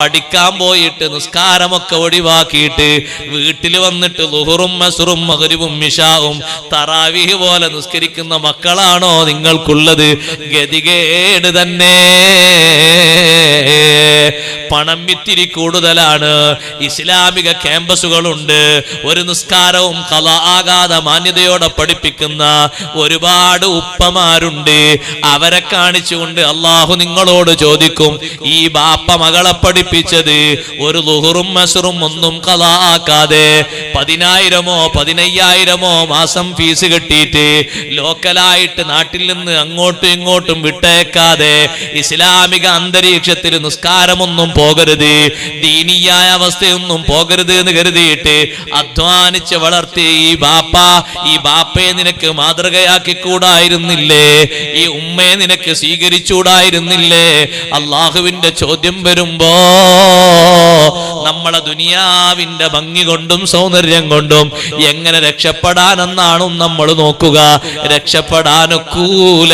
പഠിക്കാൻ പോയിട്ട് നിസ്കാരമൊക്കെ ഒഴിവാക്കിയിട്ട് വീട്ടിൽ വന്നിട്ട് ളുഹറും അസ്റും മഗ്രിബും ഇശാഉം തറാവീഹ് പോലെ നിസ്കരിക്കുന്ന മക്കളാണോ നിങ്ങൾക്കുള്ളത്? ഗതികേട് തന്നെ. പണം ഇത്തിരി കൂടുതലാണ്. ഇസ്ലാമിക ക്യാമ്പസുകളുണ്ട്. ഒരു നിസ്കാരവും ഖളാ ആകാതെ മാന്യതയോടെ പഠിപ്പിക്കുന്ന ഒരുപാട് ഉപ്പമാരുണ്ട്. അവരെ കാണിച്ചുകൊണ്ട് അള്ളാഹു നിങ്ങളോട് ചോദിക്കും, ഈ ബാപ്പ മകളെ പഠിപ്പിച്ചത് ഒരു ളുഹറും അസ്റും ഒന്നും ഖളാ ആക്കാതെ 10,000 15,000 മാസം ഫീസ് കെട്ടിയിട്ട് ലോക്കലായിട്ട് നാട്ടിൽ നിന്ന് അങ്ങോട്ടും ഇങ്ങോട്ടും വിട്ടേക്കാതെ ഇസ്ലാമിക അന്തരീക്ഷത്തിൽ നിസ്കാരമൊന്നും പോകരുത്, ദീനിയായ അവസ്ഥയൊന്നും പോകരുത് എന്ന് കരുതിയിട്ട് അധ്വാനിച്ച് വളർത്തിയ ഈ ബാപ്പയെ നിനക്ക് മാതൃകയാക്കി കൂടായിരുന്നില്ലേ? ഈ ഉമ്മയെ നിനക്ക് സ്വീകരിച്ചൂടായിരുന്നില്ലേ? അള്ളാഹുവിന്റെ ചോദ്യം വരുമ്പോ നമ്മളെ ദുനിയാവിന്റെ ഭംഗി കൊണ്ടും സൗന്ദര്യം കൊണ്ടും എങ്ങനെ രക്ഷപ്പെടാനെന്നാണ് നമ്മൾ നോക്കുക. രക്ഷപ്പെടാനൊക്കൂല.